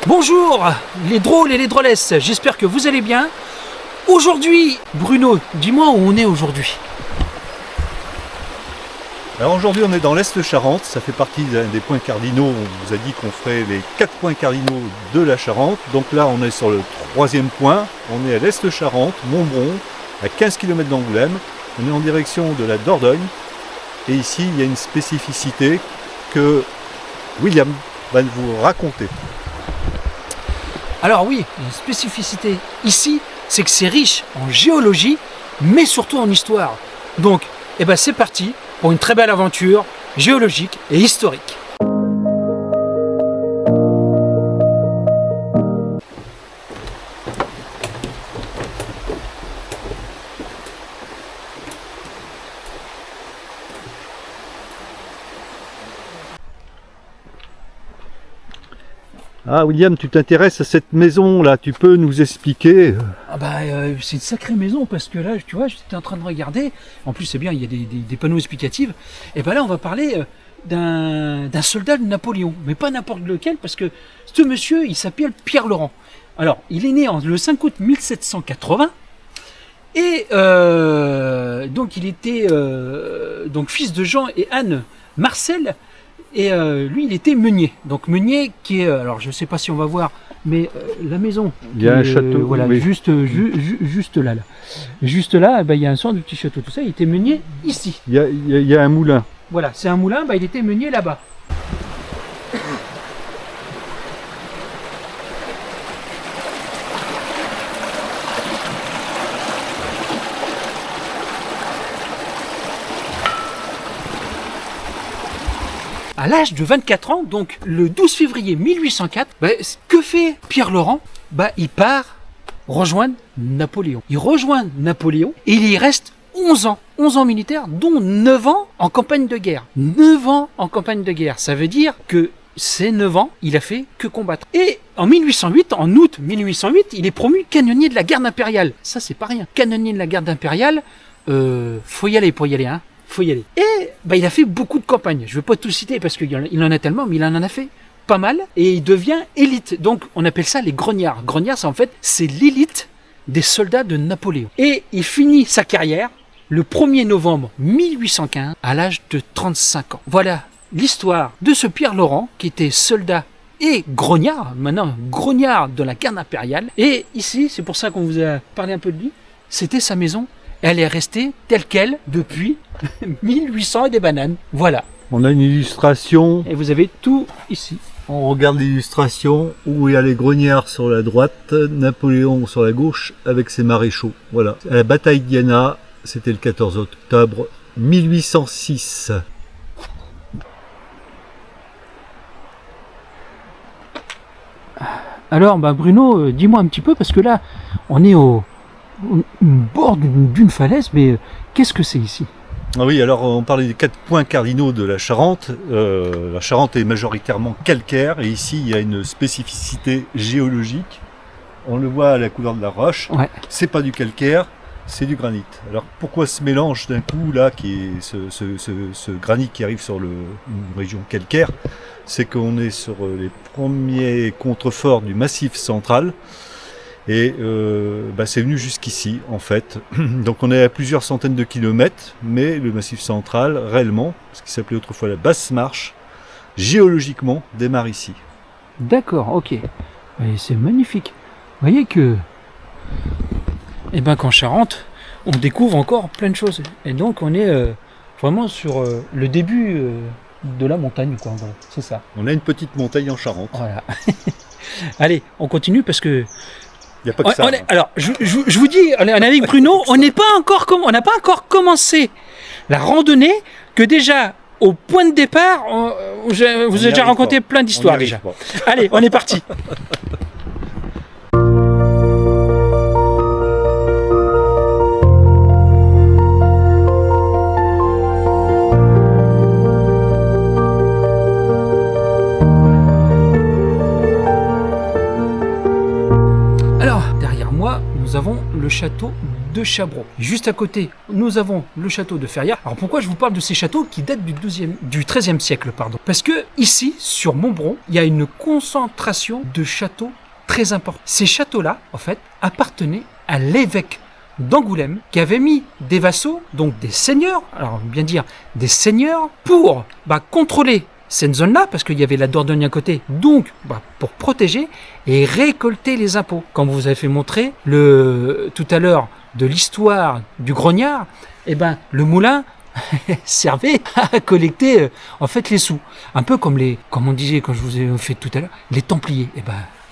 Bonjour les drôles et les drôlesses, j'espère que vous allez bien. Aujourd'hui, Bruno, dis-moi où on est aujourd'hui. Alors aujourd'hui on est dans l'Est Charente, ça fait partie des points cardinaux, on vous a dit qu'on ferait les 4 points cardinaux de la Charente. Donc là on est sur le 3e point, on est à l'Est Charente, Montbron, à 15 km d'Angoulême, on est en direction de la Dordogne. Et ici il y a une spécificité que William va vous raconter. Alors oui, une spécificité ici, c'est que c'est riche en géologie, mais surtout en histoire. Donc, c'est parti pour une très belle aventure géologique et historique. Ah William, tu t'intéresses à cette maison là, tu peux nous expliquer? C'est une sacrée maison parce que là, tu vois, j'étais en train de regarder, en plus c'est bien, il y a des panneaux explicatifs, et là on va parler d'un soldat de Napoléon, mais pas n'importe lequel, parce que ce monsieur, il s'appelle Pierre Laurent. Alors, il est né le 5 août 1780, et donc il était fils de Jean et Anne Marcel. Et lui, il était meunier. Donc meunier qui est, alors je ne sais pas si on va voir, mais la maison. Il y a un château. Voilà, oui. juste là. Juste là, il y a un sort de petit château, tout ça. Il était meunier ici. Il y a un moulin. Voilà, c'est un moulin. Il était meunier là-bas. À l'âge de 24 ans, donc le 12 février 1804, que fait Pierre Laurent? Il part rejoindre Napoléon. Il rejoint Napoléon et il y reste 11 ans. 11 ans militaires, dont 9 ans en campagne de guerre. 9 ans en campagne de guerre. Ça veut dire que ces 9 ans, il a fait que combattre. Et en 1808, en août 1808, il est promu canonnier de la garde impériale. Ça, c'est pas rien. Canonnier de la garde impériale, faut y aller pour y aller, hein. Faut y aller. Et il a fait beaucoup de campagnes. Je ne vais pas tout citer parce qu'il en a tellement, mais il en a fait pas mal. Et il devient élite. Donc on appelle ça les grognards. Grognards, c'est l'élite des soldats de Napoléon. Et il finit sa carrière le 1er novembre 1815 à l'âge de 35 ans. Voilà l'histoire de ce Pierre Laurent qui était soldat et grognard, maintenant grognard de la garde impériale. Et ici, c'est pour ça qu'on vous a parlé un peu de lui, c'était sa maison. Elle est restée telle qu'elle depuis 1800 et des bananes. Voilà. On a une illustration. Et vous avez tout ici. On regarde l'illustration où il y a les grognards sur la droite, Napoléon sur la gauche avec ses maréchaux. Voilà. À la bataille d'Iéna, c'était le 14 octobre 1806. Alors, Bruno, dis-moi un petit peu, parce que là, on est au bord d'une falaise, mais qu'est-ce que c'est ici? Ah oui, alors on parlait des 4 points cardinaux de la Charente. La Charente est majoritairement calcaire et ici il y a une spécificité géologique. On le voit à la couleur de la roche. Ouais. C'est pas du calcaire, c'est du granit. Alors pourquoi ce mélange d'un coup là, qui est ce granit qui arrive sur une région calcaire? C'est qu'on est sur les premiers contreforts du Massif central. Et c'est venu jusqu'ici en fait. Donc on est à plusieurs centaines de kilomètres, mais le Massif central, réellement, ce qui s'appelait autrefois la Basse Marche, géologiquement démarre ici. D'accord, ok. Et c'est magnifique. Vous voyez que qu'en Charente, on découvre encore plein de choses. Et donc on est vraiment sur le début de la montagne, quoi. Voilà, c'est ça. On a une petite montagne en Charente. Voilà. Allez, on continue parce que il n'y a pas que ça. Alors, je vous dis, on est avec Bruno, on n'a pas encore commencé la randonnée, que déjà, au point de départ, vous avez déjà raconté plein d'histoires déjà. Allez, on est parti. avons le château de Chabreau. Juste à côté, nous avons le château de Ferrières. Alors pourquoi je vous parle de ces châteaux qui datent du XIIIe siècle, pardon? Parce que ici, sur Montbron, il y a une concentration de châteaux très importants. Ces châteaux-là, en fait, appartenaient à l'évêque d'Angoulême, qui avait mis des vassaux, donc des seigneurs, alors bien dire des seigneurs, pour contrôler cette zone-là, parce qu'il y avait la Dordogne à côté, donc pour protéger et récolter les impôts. Comme vous avez fait montrer tout à l'heure de l'histoire du grognard, le moulin servait à collecter en fait les sous. Un peu comme on disait quand je vous ai fait tout à l'heure, les Templiers.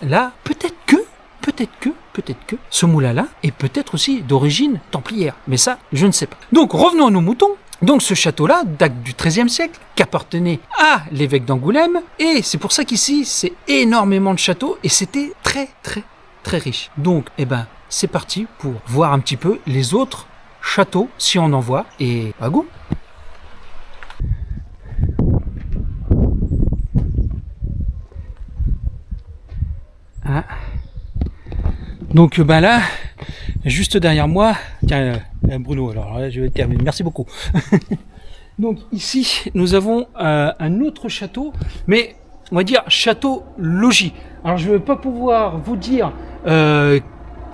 Là, peut-être que ce moulin-là est peut-être aussi d'origine templière. Mais ça, je ne sais pas. Donc, revenons à nos moutons. Donc, ce château-là date du XIIIe siècle, qui appartenait à l'évêque d'Angoulême. Et c'est pour ça qu'ici, c'est énormément de châteaux. Et c'était très, très, très riche. Donc, c'est parti pour voir un petit peu les autres châteaux, si on en voit. Et go! Ah. Donc là, juste derrière moi, tiens Bruno, alors là, je vais terminer, merci beaucoup. Donc ici, nous avons un autre château, mais on va dire château logis. Alors je ne vais pas pouvoir vous dire le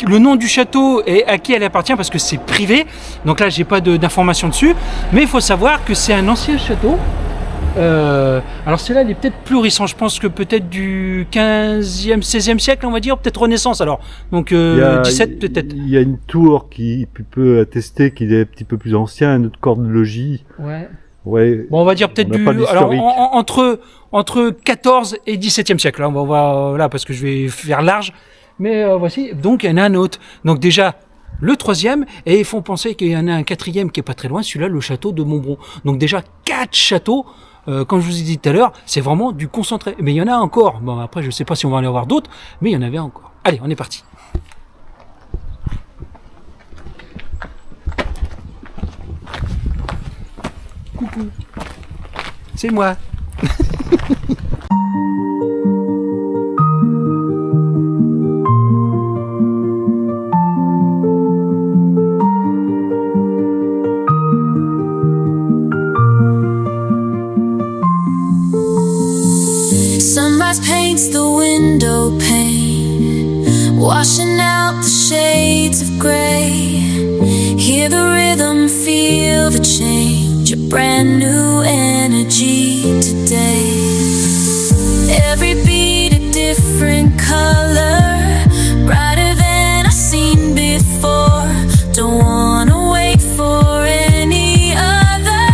nom du château et à qui elle appartient parce que c'est privé, donc là j'ai pas d'informations dessus, mais il faut savoir que c'est un ancien château. Alors celui-là il est peut-être plus récent, je pense que peut-être du 15e, 16e siècle on va dire, peut-être Renaissance alors, donc 17 peut-être. Il y a une tour qui peut attester qu'il est un petit peu plus ancien, un autre corps de logis. Ouais. Bon, on va dire peut-être entre 14 et 17e siècle, là, on va voir là parce que je vais faire large, mais voici, donc il y en a un autre, donc déjà le troisième, et ils font penser qu'il y en a un quatrième qui est pas très loin, celui-là le château de Montbron, donc déjà 4 châteaux. Comme je vous ai dit tout à l'heure, c'est vraiment du concentré. Mais il y en a encore. Bon, après, je sais pas si on va en avoir d'autres, mais il y en avait encore. Allez, on est parti. Coucou. C'est moi. Sunrise paints the window pane, washing out the shades of gray. Hear the rhythm, feel the change, a brand new energy today. Every beat a different color, brighter than I've seen before. Don't wanna wait for any other.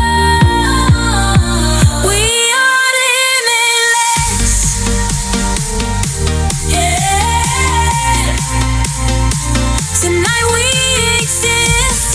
We are limitless. Yeah. Tonight we exist.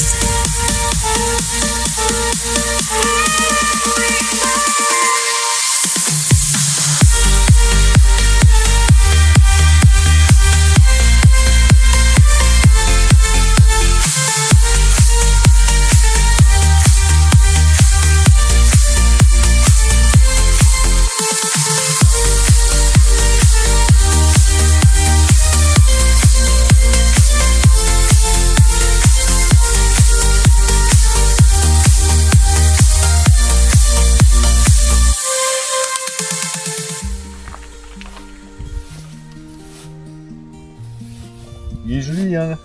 Il est joli, hein.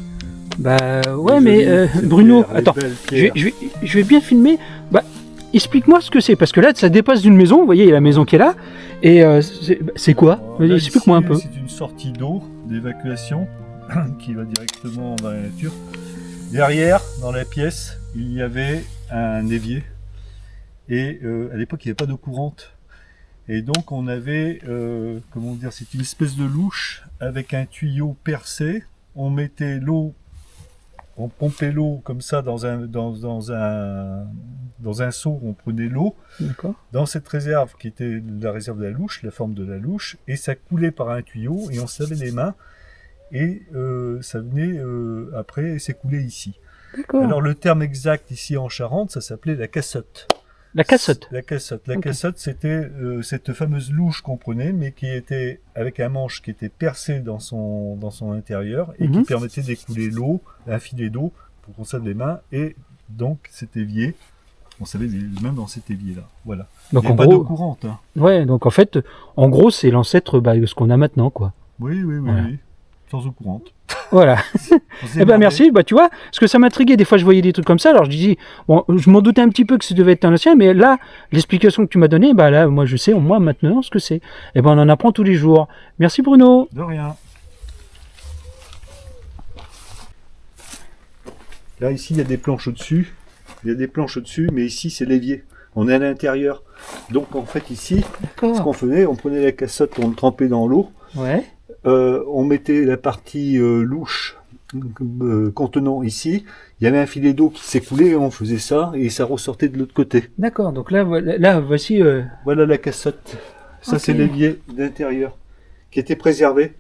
Ouais, mais Bruno, attends, je vais bien filmer. Explique-moi ce que c'est, parce que là, ça dépasse d'une maison. Vous voyez, il y a la maison qui est là. Et c'est quoi? Explique-moi un peu. C'est une sortie d'eau, d'évacuation, qui va directement dans la nature. Derrière, dans la pièce, il y avait un évier. Et à l'époque, il n'y avait pas d'eau courante. Et donc, on avait, c'est une espèce de louche avec un tuyau percé. On mettait l'eau, on pompait l'eau comme ça dans un seau, on prenait l'eau dans cette réserve qui était la réserve de la louche, la forme de la louche, et ça coulait par un tuyau et on se lavait les mains et ça venait après s'écouler ici. Alors le terme exact ici en Charente, ça s'appelait la cassotte. La cassotte. La cassotte. La Ok. cassotte, c'était cette fameuse louche qu'on prenait, mais qui était avec un manche qui était percé dans son intérieur et qui Mhm. permettait d'écouler l'eau, un filet d'eau pour qu'on se lave les mains. Et donc, cet évier, on savait les mains dans cet évier-là. Voilà. Donc Il n'y en a pas d'eau gros, courante. Hein. ouais, donc en fait, en gros, c'est l'ancêtre de ce qu'on a maintenant, quoi. Oui, oui, oui, Voilà. oui. Sans eau courante. Voilà. On s'est Eh ben énervé. merci, bah tu vois, parce que ça m'intriguait, des fois je voyais des trucs comme ça, alors je dis, bon, je m'en doutais un petit peu que ça devait être un ancien, mais là, l'explication que tu m'as donnée, bah là, moi je sais, moi maintenant, ce que c'est. Eh ben on en apprend tous les jours. Merci Bruno. De rien. Là, ici, il y a des planches au-dessus. Il y a des planches au-dessus, mais ici, c'est l'évier. On est à l'intérieur. Donc, en fait, ici, ce D'accord. qu'on faisait, on prenait la cassotte, on le trempait dans l'eau. Ouais. On mettait la partie louche contenant ici. Il y avait un filet d'eau qui s'écoulait, on faisait ça, et ça ressortait de l'autre côté. D'accord, donc là, là voici... Voilà la cassotte. Ça, Ok. c'est l'évier d'intérieur, qui était préservé.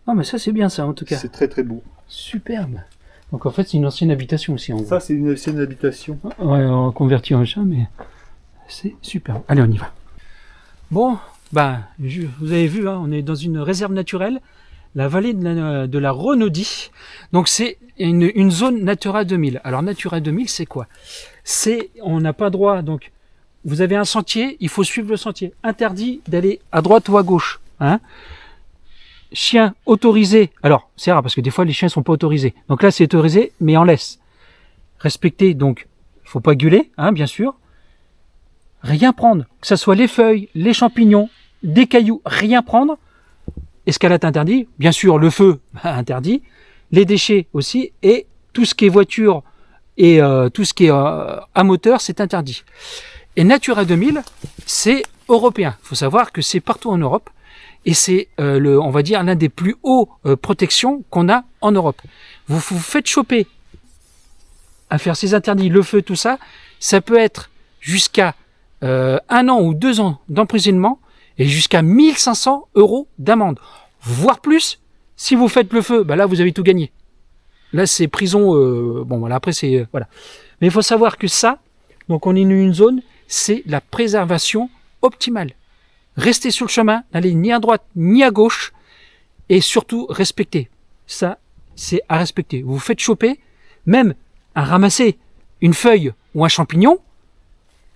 Ah mais ça c'est bien ça en tout cas. C'est très, très beau. Superbe. Donc en fait c'est une ancienne habitation aussi en gros. Ça, c'est une ancienne habitation. Ouais, on convertit en chat, mais c'est superbe. Allez, on y va. Bon, bah, vous avez vu, hein, on est dans une réserve naturelle, la vallée de la Renaudie. Donc c'est une zone Natura 2000. Alors Natura 2000, c'est quoi? C'est, on n'a pas droit, donc vous avez un sentier, il faut suivre le sentier. Interdit d'aller à droite ou à gauche. Hein. Chien autorisé. Alors, c'est rare parce que des fois les chiens sont pas autorisés. Donc là, c'est autorisé, mais en laisse. Respecter, donc, faut pas gueuler, hein, bien sûr. Rien prendre, que ce soit les feuilles, les champignons, des cailloux, rien prendre. Escalade interdit, bien sûr, le feu interdit, les déchets aussi, et tout ce qui est voiture et tout ce qui est à moteur, c'est interdit. Et Natura 2000, c'est européen. Il faut savoir que c'est partout en Europe. Et c'est, on va dire, l'un des plus hauts protections qu'on a en Europe. Vous vous faites choper à faire ces interdits, le feu, tout ça, ça peut être jusqu'à 1 an ou 2 ans d'emprisonnement et jusqu'à 1500 € d'amende. Voire plus, si vous faites le feu, bah là, vous avez tout gagné. Là, c'est prison, bon, voilà, après, c'est, voilà. Mais il faut savoir que ça, donc on est une zone, c'est la préservation optimale. Restez sur le chemin, n'allez ni à droite ni à gauche, et surtout respectez. Ça, c'est à respecter. Vous vous faites choper, même à ramasser une feuille ou un champignon,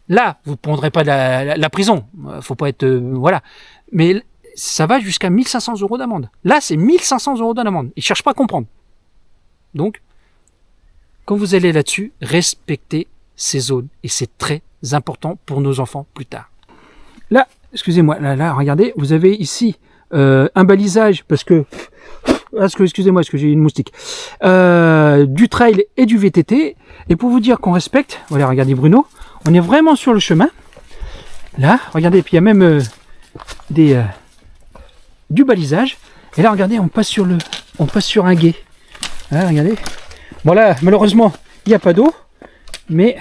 là, vous ne prendrez pas la prison. Faut pas être, voilà. Mais ça va jusqu'à 1500 € d'amende. Là, c'est 1500 € d'amende. Ils cherchent pas à comprendre. Donc, quand vous allez là-dessus, respectez ces zones, et c'est très important pour nos enfants plus tard. Là, excusez-moi, là, regardez, vous avez ici un balisage, parce que excusez-moi, parce que j'ai une moustique, du trail et du VTT, et pour vous dire qu'on respecte, voilà, regardez Bruno, on est vraiment sur le chemin, là, regardez, puis il y a même du balisage, et là, regardez, on passe sur un gué, là, regardez, bon là, malheureusement, il n'y a pas d'eau, mais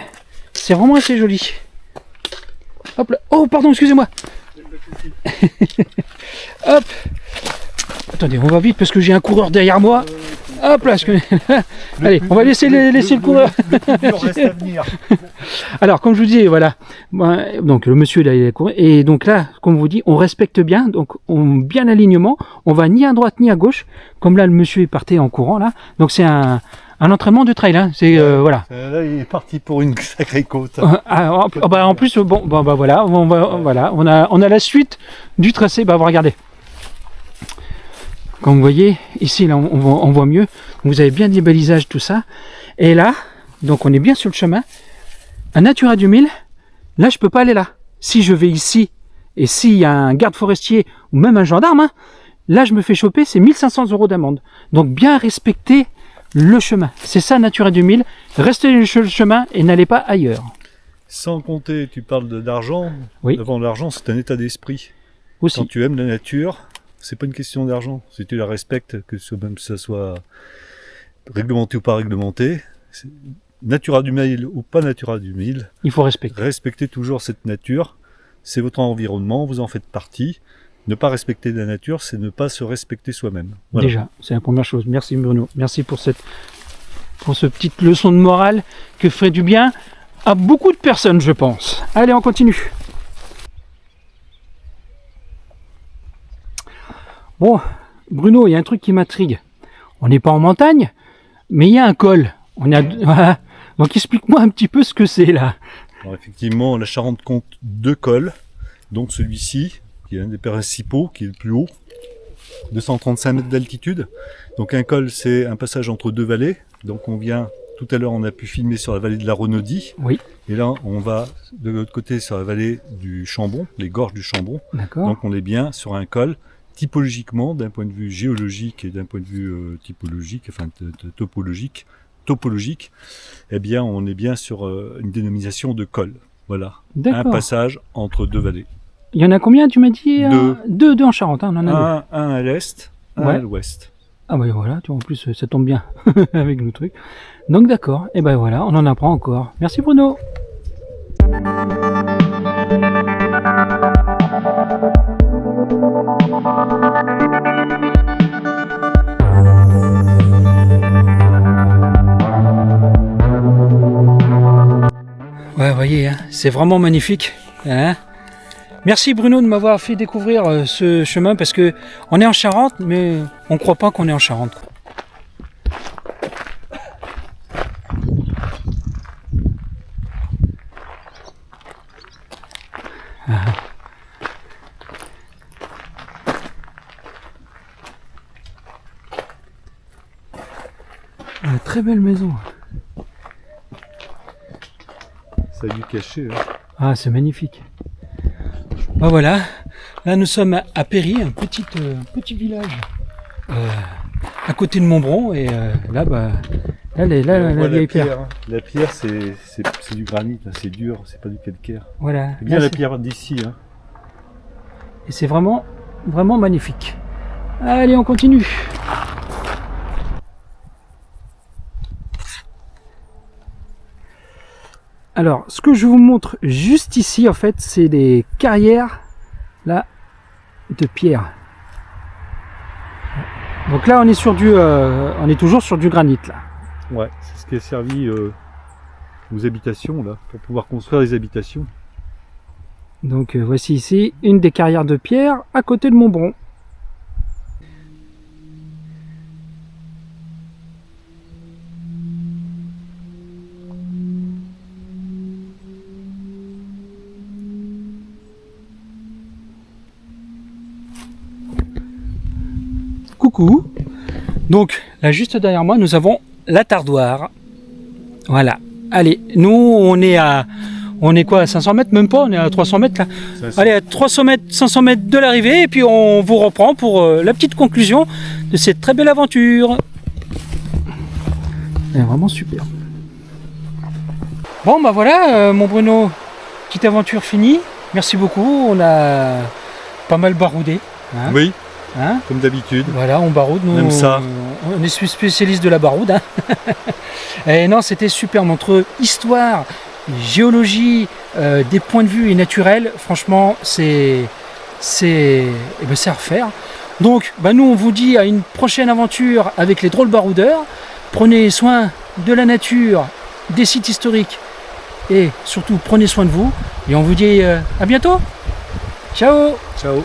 c'est vraiment assez joli. Hop là. Oh, pardon, excusez-moi. Hop. Attendez, on va vite parce que j'ai un coureur derrière moi. Hop là. Allez, on va laisser le coureur. Le plus dur reste à venir. Alors, comme je vous disais, voilà. Donc, le monsieur, là, il a couru. Et donc là, comme je vous dis, on respecte bien. Donc, on bien l'alignement. On va ni à droite ni à gauche. Comme là, le monsieur est parti en courant, là. Donc, c'est un entraînement de trail, hein. C'est, voilà. Là, il est parti pour une sacrée côte. En plus, bah voilà, voilà, on a la suite du tracé. Bah, vous regardez. Comme vous voyez, ici, là, on voit mieux. Vous avez bien des balisages, tout ça. Et là, donc, on est bien sur le chemin. Un Natura 2000, là, je peux pas aller là. Si je vais ici, et s'il y a un garde forestier, ou même un gendarme, hein, là, je me fais choper, c'est 1500 € d'amende. Donc, bien respecter le chemin. C'est ça, Natura 2000. Restez sur le chemin et n'allez pas ailleurs. Sans compter, tu parles d'argent. Oui. Avant l'argent, c'est un état d'esprit. Aussi. Quand tu aimes la nature, c'est pas une question d'argent. Si tu la respectes, même ça soit réglementé ou pas réglementé, Natura 2000 ou pas Natura 2000, Il faut respecter. respectez toujours cette nature. C'est votre environnement, vous en faites partie. Ne pas respecter la nature, c'est ne pas se respecter soi-même. Voilà. Déjà, c'est la première chose. Merci Bruno. Merci pour cette petite leçon de morale que ferait du bien à beaucoup de personnes, je pense. Allez, on continue. Bon, Bruno, il y a un truc qui m'intrigue. On n'est pas en montagne, mais il y a un col. On a... Voilà. Donc explique-moi un petit peu ce que c'est là. Alors effectivement, la Charente compte 2 cols, donc celui-ci, qui est un des principaux, qui est le plus haut, 235 mètres d'altitude. Donc un col, c'est un passage entre 2 vallées. Donc on vient, tout à l'heure on a pu filmer sur la vallée de la Renaudie. Oui. Et là on va de l'autre côté sur la vallée du Chambon, les gorges du Chambon. D'accord. Donc on est bien sur un col, typologiquement, d'un point de vue géologique et d'un point de vue typologique, enfin topologique, eh bien on est bien sur une dénomination de col. Voilà. Un D'accord. passage entre 2 vallées. Il y en a combien, tu m'as dit? Deux. Deux en Charente, hein, on en a deux. Un à l'est, un Ouais. à l'ouest. Ah bah voilà, tu vois, en plus ça tombe bien avec le truc. Donc d'accord, et ben voilà, on en apprend encore. Merci Bruno. Ouais, voyez, hein, c'est vraiment magnifique. Hein. Merci Bruno de m'avoir fait découvrir ce chemin parce que on est en Charente, mais on croit pas qu'on est en Charente. Ah. Une très belle maison. Ça a dû cacher. Hein. Ah, c'est magnifique. Bah voilà, là nous sommes à Péry, un petit village à côté de Montbron et là bah là, On voit la vieille pierre. pierre. Hein. La pierre c'est du granit, hein. C'est dur, c'est pas du calcaire. Voilà. C'est bien Là, la c'est- pierre d'ici. Hein. Et c'est vraiment magnifique. Allez, on continue. Alors, ce que je vous montre juste ici, en fait, c'est des carrières là de pierre. Donc là, on est sur on est toujours sur du granit là. Ouais, c'est ce qui a servi aux habitations là, pour pouvoir construire des habitations. Donc voici ici une des carrières de pierre à côté de Montbron. Coucou. Donc là juste derrière moi nous avons la Tardoire. Voilà. Allez, nous on est quoi à 500 mètres, même pas, on est à 300 mètres là. Allez, à 300 mètres, 500 mètres de l'arrivée, et puis on vous reprend pour la petite conclusion de cette très belle aventure. Elle est vraiment super. Bon, bah voilà, mon Bruno, petite aventure finie. Merci beaucoup, on a pas mal baroudé. Hein, Oui, hein. comme d'habitude. Voilà, on baroude. Nous, On aime ça. On est spécialiste de la baroude. Hein. Et non, c'était superbe. Entre histoire, géologie, des points de vue et naturel, franchement, c'est à refaire. Donc, bah, nous, on vous dit à une prochaine aventure avec les drôles baroudeurs. Prenez soin de la nature, des sites historiques et surtout, prenez soin de vous. Et on vous dit à bientôt. Ciao! Ciao.